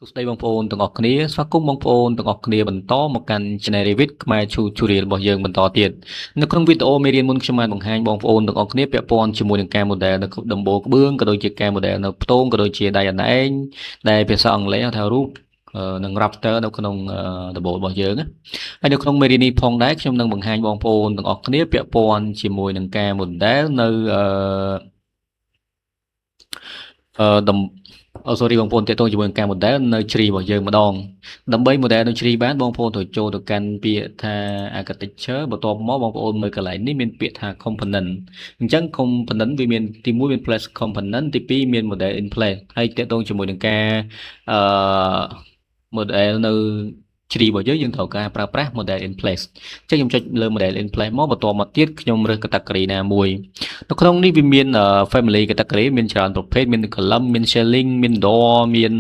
សួស្តីបងប្អូនទាំងអស់គ្នាស្វាគមន៍បងប្អូនទាំងអស់គ្នាបន្តមកកាន់ Channel Revit ខ្មែរ Tutorial របស់យើងបន្តទៀតនៅក្នុងវីដេអូមេរៀនមុនខ្ញុំបានបង្ហាញបងប្អូនទាំងអស់គ្នាពាក់ព័ន្ធជាមួយនឹងការ model នៅដំបូលក្បឿងក៏ដូចជាការ model នៅផ្ទងក៏ដូចជាដៃអណែងដែលភាសាអង់គ្លេសហៅថា roof និង rafter នៅក្នុងដំបូលរបស់យើងហើយនៅក្នុងមេរៀននេះផងដែរខ្ញុំនឹងបង្ហាញបងប្អូនទាំងអស់គ្នាពាក់ព័ន្ធជាមួយនឹងការ model នៅsorry បងប្អូនតេតងជាមួយនឹងការ model នៅជ្រីរបស់យើងម្ដងដើម្បី model នៅជ្រីបានបងប្អូនត្រូវចូលទៅកាន់ពាក្យថា architecture បន្ទាប់មកបងប្អូនមើលកន្លែងនេះមានពាក្យថា component អញ្ចឹង component វាមានទី1មាន place component ទី2មាន model in place ហើយតេតងជាមួយនឹងការmodel នៅជ្រីរបស់យើងត្រូវការប្រើប្រាស់ model in place អញ្ចឹងខ្ញុំចុចលើ model in place មកបន្ទាប់មកទៀតខ្ញុំរើស category ណាមួយនៅក្នុងនេះវាមាន family category មានច្រើនប្រភេទមាន column មាន ceiling មាន door មាន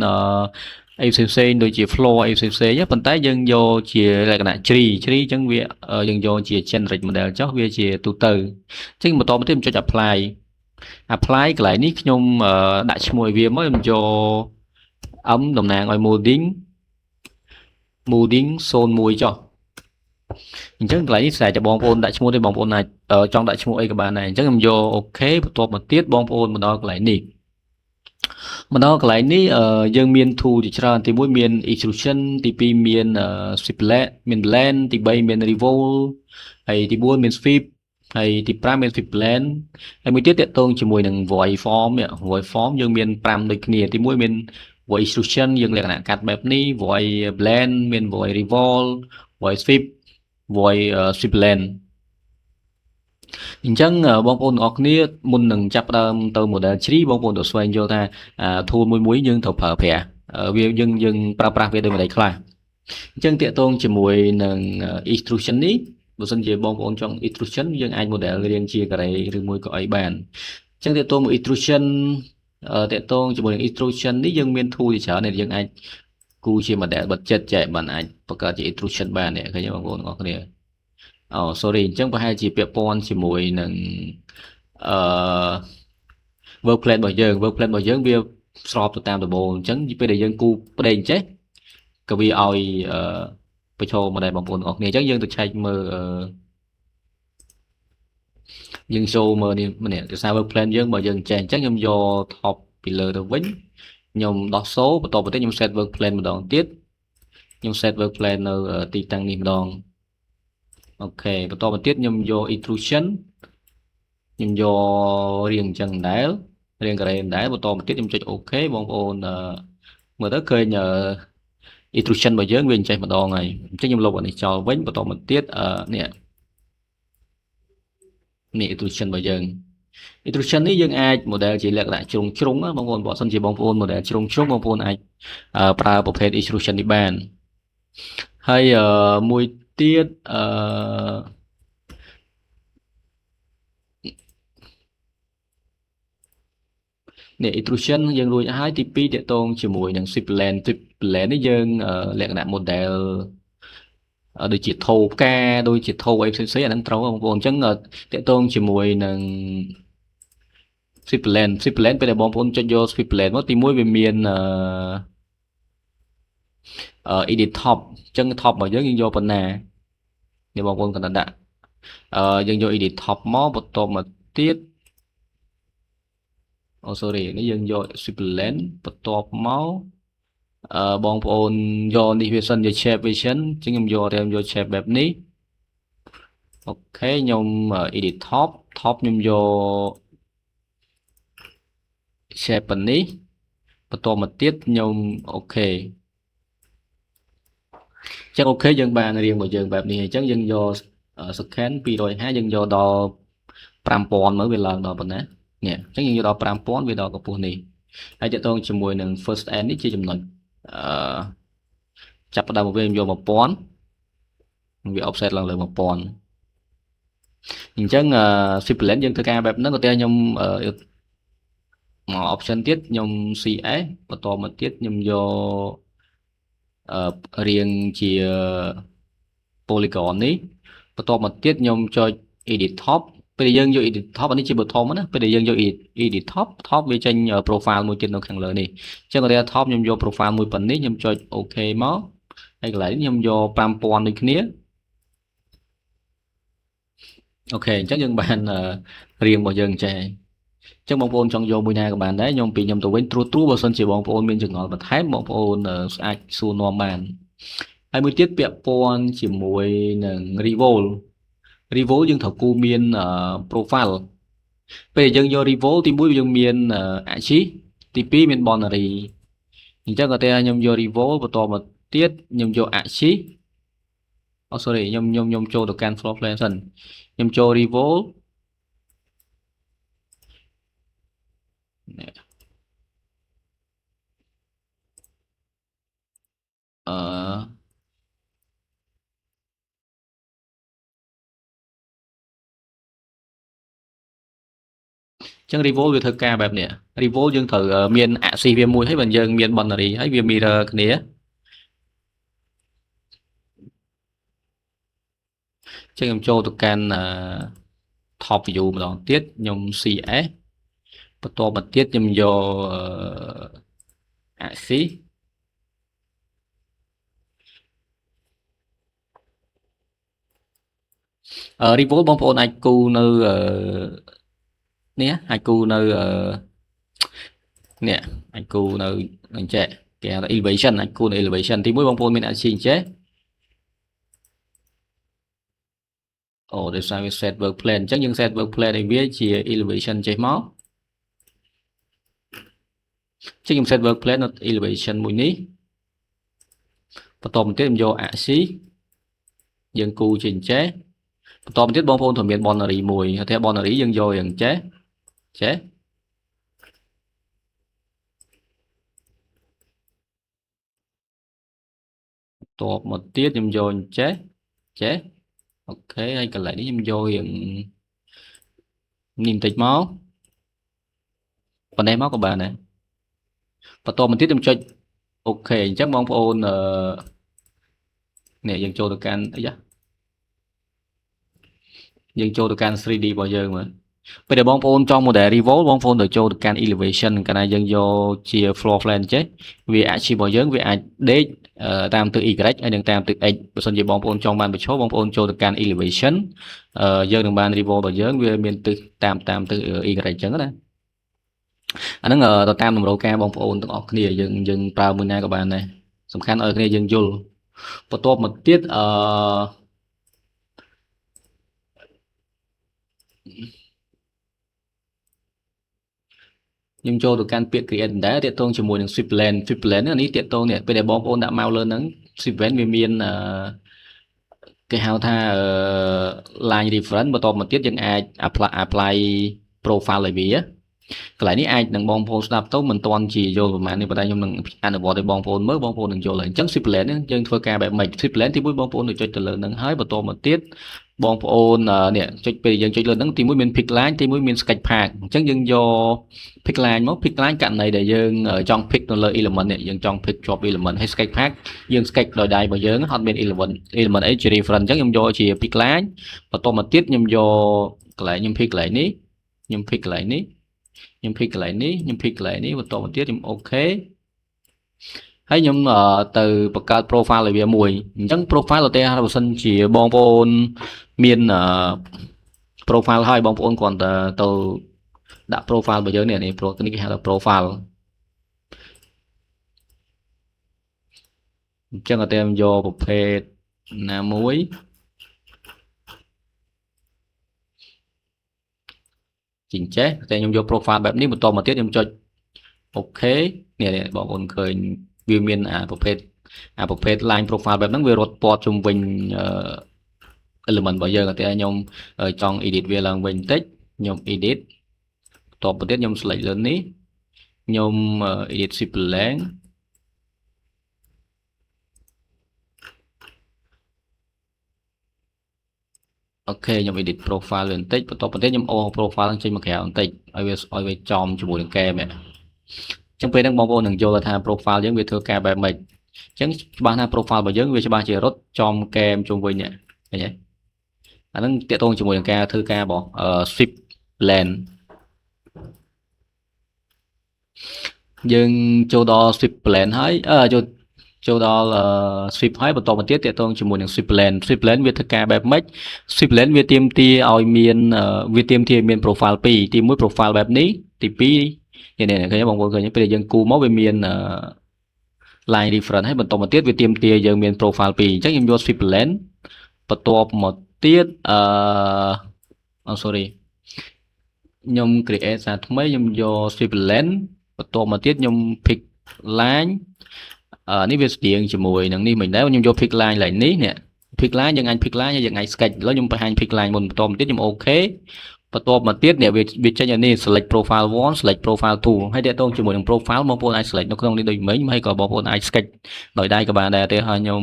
អីផ្សេងៗដូចជា floor អីផ្សេងៗប៉ុន្តែយើងយកជាលក្ខណៈជ្រីអញ្ចឹងវាយើងយកជា generic model ចុះវាជាទូទៅអញ្ចឹងបន្តមកទៀតខ្ញុំចុច apply កន្លែងនេះខ្ញុំដាក់ឈ្មោះឲ្យវាមកខ្ញុំយក M តំណាងឲ្យ molding 01ចុះអញ្ចឹងកន្លែងនេះស្រែតែបងប្អូនដាក់ឈ្មោះទេបងប្អូនអាចចង់ដាក់ឈ្មោះអីក៏បានដែរអញ្ចឹងខ្ញុំយកអូខេបន្ទាប់មកទៀតបងប្អូនមកដល់កន្លែងនេះយើងមាន tool ជាច្រើនទី1មាន extrusion ទី2មាន split មាន blend ទី3មាន revolve ហើយទី4មាន sweep ហើយទី5មាន sweep blend ហើយមួយទៀតតកតងជាមួយនឹង void form យើងមាន5ដូចគ្នាទី1មាន void extrusion យើងលក្ខណៈកាត់បែបនេះ void blend មាន void revolve void sweep void sweep blend អញ្ចឹងបងប្អូនទាំងអស់គ្នាមុននឹងចាប់ផ្ដើមទៅ model ជ្រីបងប្អូនត្រូវស្វែងយល់ថា tool មួយយើងត្រូវប្រើប្រាស់វាយើងប្រើប្រាស់វាដោយមិនដៃខ្លះអញ្ចឹងតាក់ទងជាមួយនឹង extrusion នេះបើសិនជាបងប្អូនចង់ extrusion យើងអាច model រាងជាការ៉េឬមួយក៏អីបានអញ្ចឹងតាក់ទងមួយ extrusion តាក់ទងជាមួយនឹង extrusion នេះយើងមាន tool ជាច្រើនដែលយើងអាចគូជា model បិទចិត្តចែកបានអាចបង្កើតជា extrusion បានឃើញទេបងប្អូនទាំងអស់គ្នាsorry អញ្ចឹងប្រហែលជាពាក់ព័ន្ធជាមួយនឹងwork plan របស់យើង work plan របស់យើងវាស្របទៅតាមដំបូលអញ្ចឹងពេលដែលយើងគូផ្ដេងចេះក៏វាឲ្យប្រឈមមកដែរបងប្អូនទាំងអស់គ្នាអញ្ចឹងយើងទៅឆែកមើលយើងចូលមើលនេះម្នាក់ដោយសារ work plan យើងបើយើងចេះអញ្ចឹងខ្ញុំយក top ពីលើទៅវិញខ្ញុំដោះសូបន្តទៅទៀតខ្ញុំ set work plan ម្ដងទៀតខ្ញុំ set work plan នៅទីតាំងនេះម្ដងអូខេបន្តមកទៀតខ្ញុំយក extrusion ខ្ញុំយករាងអញ្ចឹងដែររាងការ៉េដែរបន្តមកទៀតខ្ញុំចុចអូខេបងប្អូនមើលទៅឃើញextrusion របស់យើងវាអញ្ចេះម្ដងហើយអញ្ចឹងខ្ញុំលុបអានេះចោលវិញបន្តមកទៀតនេះ extrusion របស់យើង extrusion នេះយើងអាច model ជាលក្ខណៈជ្រុងបងប្អូនបើសិនជាបងប្អូន model ជ្រុងបងប្អូនអាចប្រើប្រភេទ extrusion នេះបានហើយមួយទៀតនេះ extrusion យើងរួចហើយទី2តកតងជាមួយនឹង sweep blend នេះយើងលក្ខណៈ model ដូចជាថោផ្កាដូចជាថោអីផ្សេងៗអាហ្នឹងត្រូវបងប្អូនអញ្ចឹងតកតងជាមួយនឹង sweep blend ពេលដែលបងប្អូនចុចយក sweep blend មកទី1វាមានedit top អញ្ចឹង top របស់យើងយកប៉ុណ្ណានេះបងប្អូនគាត់ដាក់យើងយក edit top មកបន្ទាប់មកទៀតsorry នេះយើងយក sweep blend បន្ទាប់មកបងប្អូនយកនេះវាសិនជា shape vision អញ្ចឹងខ្ញុំយក shape បែបនេះអូខេខ្ញុំ edit top ខ្ញុំយក shape ប៉ុណ្នេះបន្ទាប់មកទៀតខ្ញុំអូខេអញ្ចឹងអូខេយើងបានរាងរបស់យើងបែបនេះអញ្ចឹងយើងយក scan 250យើងយកដល់5000មើលវាឡើងដល់ប៉ុណ្ណានេះអញ្ចឹងយើងយកដល់5000វាដល់កម្ពស់នេះហើយតកតងជាមួយនឹង first end នេះជាចំណុចចាប់ផ្ដើមមកវាខ្ញុំយក1000វា offset ឡើងលើ1000អញ្ចឹង sweep blend យើងធ្វើការបែបហ្នឹងក៏តែខ្ញុំមក option ទៀតខ្ញុំ CS បន្តមកទៀតខ្ញុំយករាងជា polygon នេះបន្តមកទៀតខ្ញុំចុច edit top ពេលដែលយើងយក edit top អានេះជាបឋមណាពេលដែលយើងយក edit top វាចេញ profile មួយទៀតនៅខាងលើនេះអញ្ចឹងគាត់ថា top ខ្ញុំយក profile មួយប៉ុណ្នេះខ្ញុំចុច OK មកហើយកន្លែងនេះខ្ញុំយក 5000 ដូចគ្នាអូខេអញ្ចឹងយើងបានរៀងរបស់យើងចេះអញ្ចឹងបងប្អូនចង់យកមួយណាក៏បានដែរខ្ញុំទៅវិញត្រួសបើសិនជាបងប្អូនមានចម្ងល់បន្ថែមបងប្អូនអាចសួរនាំបានហើយមួយទៀតពាក់ព័ន្ធជាមួយនឹង Revolt យើងត្រូវគូមាន profile ពេលយើងយក Revolt ទី1យើងមាន Axis ទី2មាន Boundary អញ្ចឹងក៏តែខ្ញុំយក Revolt បន្តមកទៀតខ្ញុំយក Axis sorry ខ្ញុំចូលទៅកាន់ floor plan សិនខ្ញុំចូល Revolt ចឹង Revolt វាធ្វើការបែបនេះ Revolt យើងត្រូវមាន Axis វាមួយហើយបើយើងមាន Boundary ហើយវា mirror គ្នាចឹងខ្ញុំចូលទៅកាន់ top view ម្ដងទៀតខ្ញុំ CS បន្តមកទៀតខ្ញុំយក Axis Revolt បងប្អូនអាចគូនៅនេះអាចគូនៅនេះអាចគូនៅអញ្ចេះគេហៅថា elevation អាចគូនៅ elevation ទី1បងប្អូនមាន Axis អញ្ចេះអូដោយសារវា set work plan អញ្ចឹងយើង set work plan ឲ្យវាជា elevation ចេះមកចឹងខ្ញុំ set work plan នៅ elevation មួយនេះបន្តមកទៀតខ្ញុំយក Axis យើងគូជាអញ្ចេះបន្តមកទៀតបងប្អូនត្រូវមាន boundary មួយតែ boundary យើងយកយ៉ាងចេះតបមកទៀតខ្ញុំយកចេះអូខេហើយកន្លែងនេះខ្ញុំយករៀងនេះបន្តិចមកប៉ុណ្ណេះមកក៏បានដែរបន្តមកទៀតខ្ញុំចុចអូខេអញ្ចឹងបងប្អូននេះយើងចូលទៅកាន់អីយើងចូលទៅកាន់ 3D របស់យើងមើលពេលដែលបងប្អូនចង់ model Revolt បងប្អូនត្រូវចូលទៅកាន់ elevation កាលណាយើងយកជា floor plan ចេះវា Axis របស់យើងវាអាចដេកតាមទិស Y ហើយនឹងតាមទិស X បើសិនជាបងប្អូនចង់បានបញ្ឈរបងប្អូនចូលទៅកាន់ elevation យើងនឹងបាន Revolt របស់យើងវាមានទិសតាមទិស Y អញ្ចឹងណាអាហ្នឹងទៅតាមតម្រូវការបងប្អូនទាំងអស់គ្នាយើងប្រើមួយណាក៏បានដែរសំខាន់ឲ្យគ្នាយើងយល់បន្ទាប់មកទៀតខ្ញុំចូលទៅកាន់ពាក្យ create ដែរទាក់ទងជាមួយនឹង sweep plan នេះទាក់ទងនេះពេលដែលបងប្អូនដាក់មកលើហ្នឹង sweep plan វាមានគេហៅថា line reference បន្តមកទៀតយើងអាច apply profile ឲ្យវាកន្លែងនេះអាចនឹងបងប្អូនស្ដាប់ទៅមិនទាន់ជាយល់ប្រហែលនេះប៉ុន្តែខ្ញុំនឹងអនុវត្តឲ្យបងប្អូនមើលបងប្អូននឹងយល់ហើយអញ្ចឹង sweep plan នេះយើងធ្វើការបែបម៉េច sweep plan ទី1បងប្អូនទៅចុចទៅលើហ្នឹងហើយបន្តមកទៀតបងប្អូននេះចុចពេលយើងចុចលើហ្នឹងទី1មាន pick line ទី1មាន sketch path អញ្ចឹងយើងយក pick line មក pick line ករណីដែលយើងចង់ pick នៅលើ element នេះយើងចង់ pick ជាប់ element ហើយ sketch path យើង sketch ដោយដៃរបស់យើងអត់មាន element អីជា reference អញ្ចឹងខ្ញុំយកជា pick line បន្តមកទៀតខ្ញុំយកកន្លែងខ្ញុំ pick កន្លែងនេះខ្ញុំ pick កន្លែងនេះខ្ញុំ pick កន្លែងនេះខ្ញុំ pick កន្លែងនេះបន្តមកទៀតខ្ញុំអូខេហើយខ្ញុំទៅបង្កើត profile ឲ្យវាមួយអញ្ចឹង profile ឧទាហរណ៍បើសិនជាបងប្អូនមាន profile ហើយបងប្អូនគ្រាន់តែទៅដាក់ profile របស់យើងនេះនេះគេហៅថា profile អញ្ចឹងតែខ្ញុំយកប្រភេទណាមួយជាចេះតែខ្ញុំយក profile បែបនេះបន្តមកទៀតខ្ញុំចុចអូខេនេះបងប្អូនឃើញវាមានប្រភេទ line profile បែបហ្នឹងវារត់ព័ទ្ធជុំវិញelement របស់យើងតែខ្ញុំចង់ edit វាឡើងវិញបន្តិចខ្ញុំ edit តបទៀតខ្ញុំ select លើនេះខ្ញុំ edit shift length អូខេខ្ញុំ edit profile លើបន្តិចបន្តទៀតខ្ញុំអូស profile ចេញមកក្រៅបន្តិចឲ្យវាចំជាមួយនឹង game អញ្ចឹងពេលហ្នឹងបងប្អូននឹងយល់ថា profile យើងវាធ្វើការបែបម៉េចអញ្ចឹងច្បាស់ណា profile របស់យើងវាច្បាស់ជារត់ចំ game ជុំវិញនេះឃើញទេ អាហ្នឹងតាក់ទងជាមួយនឹងការធ្វើការរបស់sweep lane យើងចូលដល់ sweep lane ហើយចូលដល់sweep ហើយបន្តមកទៀតតាក់ទងជាមួយនឹង sweep lane វាធ្វើការបែបម៉េច sweep lane វាទាមទារឲ្យមានមាន profile 2 ទី1 profile បែបនេះទី2នេះឃើញបងប្អូនឃើញពេលយើងគូមកវាមានline reference ហើយបន្តមកទៀតវាទាមទារយើងមាន profile 2អញ្ចឹងខ្ញុំយក sweep lane បន្ទាប់មកទៀតsorry ខ្ញុំ create សារថ្មីខ្ញុំយក sweep lane បន្ទាប់មកទៀតខ្ញុំ pick line នេះវាស្តៀងជាមួយនឹងនេះមិនដែរខ្ញុំយក pick line ឡើងនេះ pick line យើងអាច pick line ហើយយើងអាច sketch ឥឡូវខ្ញុំបង្ហាញ pick line មុនបន្តមកទៀតខ្ញុំ OK បន្ទាប់មកទៀតវាចេញឲ្យនេះ select profile 1 select profile 2 ហើយតាក់ទងជាមួយនឹង profile បងប្អូនអាច select នៅក្នុងនេះដូចមិញហើយក៏បងប្អូនអាច sketch ដោយដៃក៏បានដែរទេហើយខ្ញុំ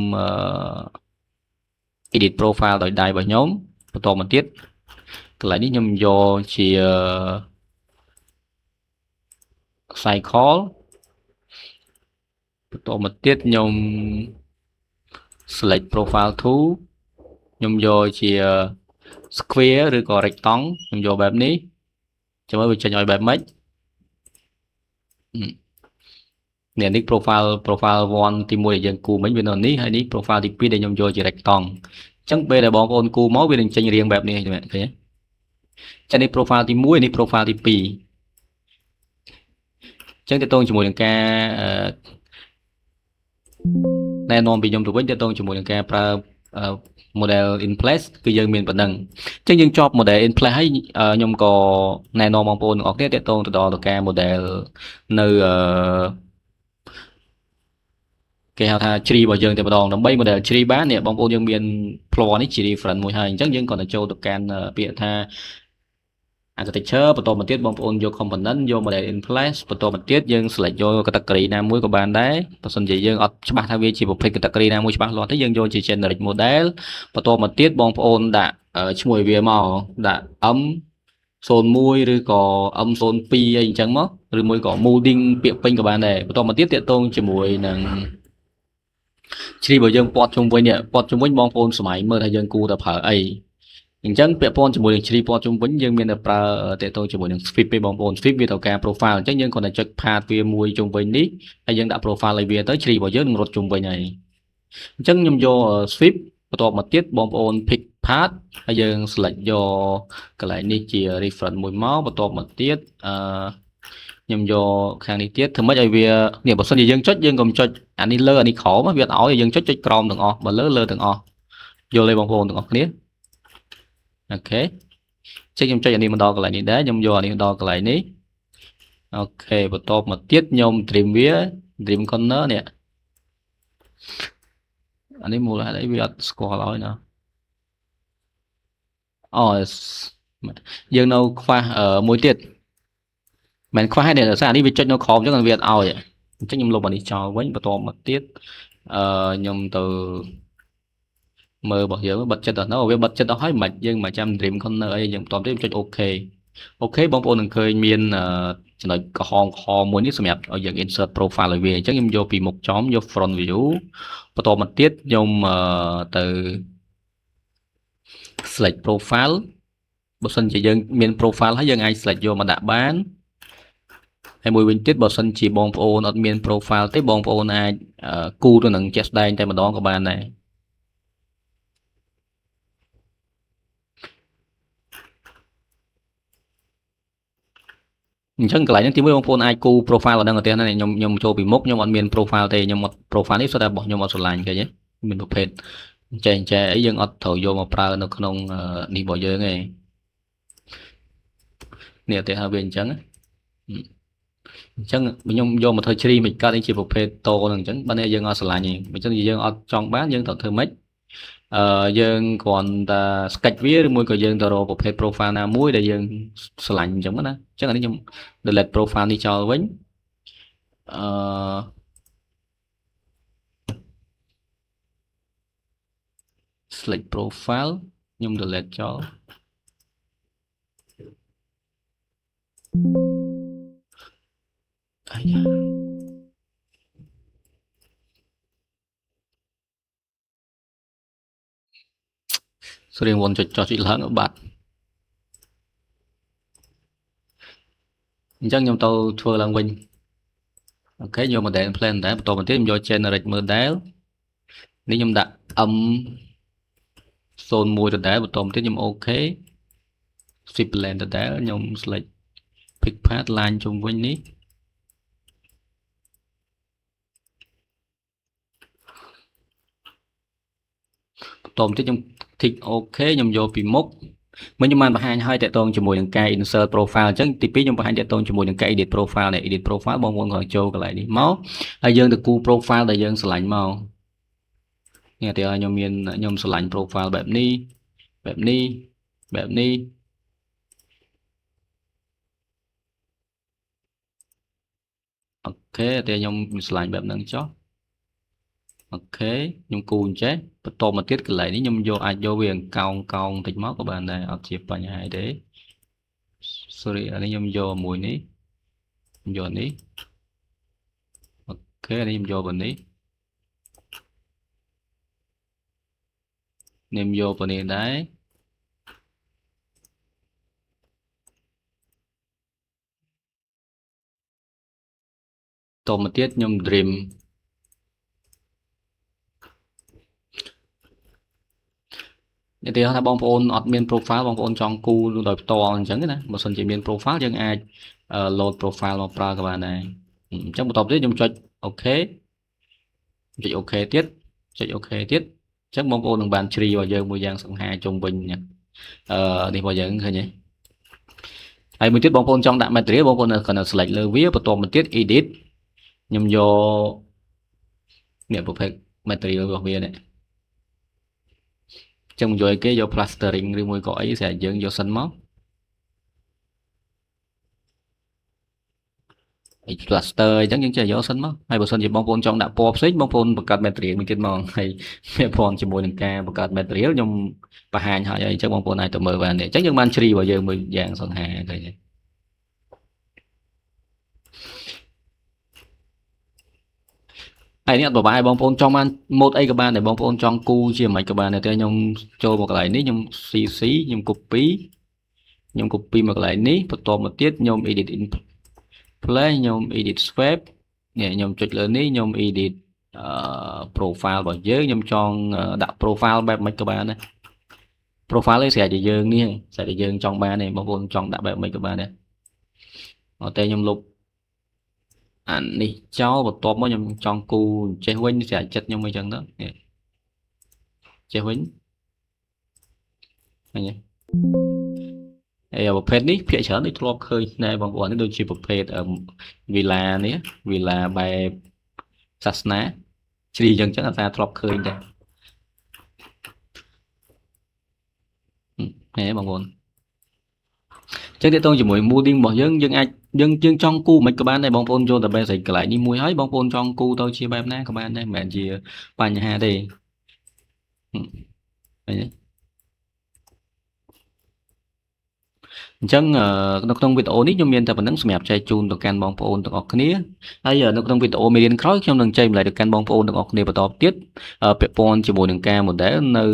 edit profile ដោយដៃរបស់ខ្ញុំបន្តមកទៀតកន្លែងនេះខ្ញុំយកជា cycle បន្តមកទៀតខ្ញុំ select profile 2 ខ្ញុំយកជា square ឬក៏ rectangle ខ្ញុំយកបែបនេះចាំមើលវាចេញឲ្យបែបម៉េចនេះ profile 1 ទី1ដែលយើងគូមិញវានៅនេះហើយនេះ profile ទី2ដែលខ្ញុំយកជា rectangle អញ្ចឹងពេលដែលបងប្អូនគូមកវានឹងចេញរាងបែបនេះឃើញទេចានេះ profile ទី1នេះ profile ទី2អញ្ចឹងតើតងជាមួយនឹងការណែនាំពីខ្ញុំទៅវិញតើតងជាមួយនឹងការប្រើ model in place គឺយើងមានប៉ុណ្ណឹងអញ្ចឹងយើងចប់ model in place ហើយខ្ញុំក៏ណែនាំបងប្អូនទាំងអស់គ្នាតើតងទៅដល់ការ model នៅគេហៅថាជ្រីរបស់យើងតែម្ដងដើម្បី model ជ្រីបាននេះបងប្អូនយើងមាន floor នេះជា reference មួយហើយអញ្ចឹងយើងគាត់ទៅចូលទៅកាន់ពាក្យថា architecture បន្តមកទៀតបងប្អូនយក component យក model in place បន្តមកទៀតយើង select យក category ណាមួយក៏បានដែរបើសិនជាយើងអត់ច្បាស់ថាវាជាប្រភេទ category ណាមួយច្បាស់លាស់ទេយើងយកជា generic model បន្តមកទៀតបងប្អូនដាក់ឈ្មោះវាមកដាក់ M01 ឬក៏ M02 អីអញ្ចឹងមកឬមួយក៏ molding ពាក្យពេញក៏បានដែរបន្តមកទៀតតាក់ទងជាមួយនឹងជ្រីរបស់យើងពាត់ជុំវិញបងប្អូនសម័យមើលថាយើងគូទៅប្រើអីអញ្ចឹងពាក់ព័ន្ធជាមួយនឹងជ្រីពាត់ជុំវិញយើងមានតែប្រើតាក់ទងជាមួយនឹង sweep ទេបងប្អូន sweep វាត្រូវការ profile អញ្ចឹងយើងគ្រាន់តែចុច path វាមួយជុំវិញនេះហើយយើងដាក់ profile ឲ្យវាទៅជ្រីរបស់យើងនឹងរត់ជុំវិញហើយអញ្ចឹងខ្ញុំយក sweep បន្ទាប់មកទៀតបងប្អូន pick path ហើយយើង select យកកន្លែងនេះជា reference មួយមកបន្ទាប់មកទៀតខ្ញុំយកខាងនេះទៀតធ្វើម៉េចឲ្យវានេះបើសិនជាយើងចុចយើងកុំចុចអានេះលើអានេះក្រោមវាអត់ឲ្យយើងចុចក្រោមទាំងអស់បើលើទាំងអស់យល់ទេបងប្អូនទាំងអស់គ្នាអូខេចឹងខ្ញុំចុចអានេះមកដល់កន្លែងនេះដែរខ្ញុំយកអានេះដល់កន្លែងនេះអូខេបន្ទាប់មកទៀតខ្ញុំ trim វា trim corner នេះអានេះមូលហេតុអីវាអត់ស្គាល់ឲ្យណាអូយើងនៅខ្វះមួយទៀតមិនខ្វះទេដោយសារអានេះវាចុចនៅក្រោមអញ្ចឹងវាអត់ឲ្យអញ្ចឹងខ្ញុំលុបអានេះចោលវិញបន្ទាប់មកទៀតខ្ញុំទៅមើលរបស់យើងបិទចិត្តដល់នោះវាបិទចិត្តដល់ហើយមិនយើងមិនចាំ dream corner អីយើងបន្តទៀតចុច OK បងប្អូននឹងឃើញមានចំណុចក្រហមមួយនេះសម្រាប់ឲ្យយើង insert profile ឲ្យវាអញ្ចឹងខ្ញុំយកពីមុខចំយក front view បន្តមកទៀតខ្ញុំទៅ select profile បើសិនជាយើងមាន profile ហើយយើងអាច select យកមកដាក់បានហើយមួយវិញទៀតបើសិនជាបងប្អូនអត់មាន profile ទេបងប្អូនអាចគូទៅនឹងជាក់ស្ដែងតែម្ដងក៏បានដែរអញ្ចឹងកន្លែងហ្នឹងទីមួយបងប្អូនអាចគូ profile ដល់ហ្នឹងទៅណាខ្ញុំចូលពីមុខខ្ញុំអត់មាន profile ទេខ្ញុំអត់ profile នេះសុទ្ធតែរបស់ខ្ញុំអត់ស្រឡាញ់ឃើញទេមានប្រភេទចេះអីយើងអត់ត្រូវយកមកប្រើនៅក្នុងនេះរបស់យើងទេនេះឧទាហរណ៍វាអញ្ចឹងខ្ញុំយកមកធ្វើជ្រីមិនកើតនេះជាប្រភេទតហ្នឹងអញ្ចឹងបើនេះយើងអត់ស្រឡាញ់ទេអញ្ចឹងយើងអត់ចង់បានយើងត្រូវធ្វើម៉េចយើងគ្រាន់តែ sketch វាឬមួយក៏យើងទៅរកប្រភេទ profile ណាមួយដែលយើងស្រឡាញ់អញ្ចឹងណាអញ្ចឹងអានេះខ្ញុំ delete profile នេះចោលវិញselect profile ខ្ញុំ delete ចោលអាយ៉ា រៀងវ៉ុនចុចចុះចុចឡើងបាត់អញ្ចឹងខ្ញុំទៅធ្វើឡើងវិញអូខេយក model plan ដែរបន្តមកទៀតខ្ញុំយក generate model នេះខ្ញុំដាក់ m01 ដដែលបន្តមកទៀតខ្ញុំអូខេ sweep plan ដដែលខ្ញុំ select pick path line ជុំវិញនេះបន្តមកទៀតខ្ញុំ tick អូខេខ្ញុំយកពីមុខមិនខ្ញុំបានបង្ហាញឲ្យតកតងជាមួយនឹងការ insert profile អញ្ចឹងទី2ខ្ញុំបង្ហាញតកតងជាមួយនឹងការ edit profile នេះ edit profile បងប្អូនគ្រាន់ចូលកន្លែងនេះមកហើយយើងទៅគូ profile ដែលយើងឆ្លាញ់មកនេះតែខ្ញុំមានខ្ញុំឆ្លាញ់ profile បែបនេះអូខេតែខ្ញុំឆ្លាញ់បែបហ្នឹងចុះអូខេខ្ញុំគូអញ្ចេះបន្តមកទៀតកន្លែងនេះខ្ញុំយកអាចយកវាកោងតិចមកក៏បានដែរអត់ជាបញ្ហាទេ sorry អានេះខ្ញុំយកមួយនេះខ្ញុំយកនេះអូខេនេះខ្ញុំយកបន្នេះខ្ញុំយកបន្នេះដែរតមកទៀតខ្ញុំ dream នេះទីថាបងប្អូនអត់មាន profile បងប្អូនចង់គូដោយផ្ទាល់អញ្ចឹងណាបើសិនជាមាន profile យើងអាច load profile មកប្រើក៏បានដែរអញ្ចឹងបន្តទៀតខ្ញុំចុចអូខេចុចអូខេទៀតអញ្ចឹងបងប្អូននឹងបានជ្រីរបស់យើងមួយយ៉ាងសង្ហាជុំវិញនេះរបស់យើងឃើញទេហើយមួយទៀតបងប្អូនចង់ដាក់ material បងប្អូនគ្រាន់តែ select លើវាបន្តមកទៀត edit ខ្ញុំយកនេះប្រភេទ material របស់វានេះចឹងយកគេយក plastering ឬមួយក៏អីស្រាប់យើងយកសិនមកអី plaster អញ្ចឹងយើងចេះយកសិនមកហើយបើសិនជាបងប្អូនចង់ដាក់ពណ៌ផ្សេងបងប្អូនបង្កើត material មួយទៀតមកហើយវាព្រមជាមួយនឹងការបង្កើត material ខ្ញុំបង្ហាញឲ្យអញ្ចឹងបងប្អូនអាចទៅមើលបាននេះអញ្ចឹងយើងបានជ្រីរបស់យើងមួយយ៉ាងសង្ហាឃើញទេហើយនេះអត់បបាយបងប្អូនចង់បាន mode អីក៏បានដែរបងប្អូនចង់គូជាមិនក៏បានតែខ្ញុំចូលមកកន្លែងនេះខ្ញុំ CC ខ្ញុំ copy មកកន្លែងនេះបន្តមកទៀតខ្ញុំ edit in place ខ្ញុំ edit swipe នេះខ្ញុំចុចលើនេះខ្ញុំ edit profile របស់យើងខ្ញុំចង់ដាក់ profile បែបមិនក៏បានដែរ profile នេះស្រាប់តែយើងនេះស្រាប់តែយើងចង់បានទេបងប្អូនចង់ដាក់បែបមិនក៏បានដែរតែខ្ញុំលុបអានេះចោលបន្ទាប់មកខ្ញុំចង់គូចេះវិញស្រាប់ចិត្តខ្ញុំអីចឹងទៅចេះវិញឃើញទេហើយប្រភេទនេះភាគច្រើនដូចធ្លាប់ឃើញដែរបងប្អូននេះដូចជាប្រភេទវីឡានេះវីឡាបែបសាសនាជ្រីចឹងអាសាធ្លាប់ឃើញដែរបងប្អូនចឹងទាក់ទងជាមួយ mooding របស់យើងអាចយើងចង់គូមិនក៏បានដែរបងប្អូនយកតែ basic កន្លែងនេះមួយហើយបងប្អូនចង់គូទៅជាបែបណាក៏បានដែរមិនមែនជាបញ្ហាទេឃើញទេអញ្ចឹងនៅក្នុងវីដេអូនេះខ្ញុំមានតែប៉ុណ្្នឹងសម្រាប់ចែកជូនទៅកាន់បងប្អូនទាំងអស់គ្នាហើយនៅក្នុងវីដេអូមេរៀនក្រោយខ្ញុំនឹងចែកម្លែកទៅកាន់បងប្អូនទាំងអស់គ្នាបន្តទៀតពាក់ព័ន្ធជាមួយនឹងការ model នៅ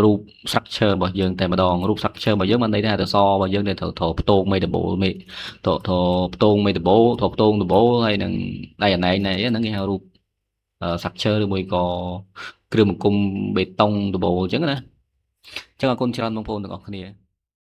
រូប structure របស់យើងតែម្ដងរូប structure របស់យើងបានន័យថាអក្សររបស់យើងត្រូវផ្ទងមេដបូលមេផ្ទងមេដបូលផ្ទងដបូលហើយនឹងដៃអណែងនេះហ្នឹងគេហៅរូប structure ឬមួយក៏គ្រឿងបង្គុំបេតុងដបូលអញ្ចឹងណាអញ្ចឹងអរគុណច្រើនបងប្អូនទាំងអស់គ្នា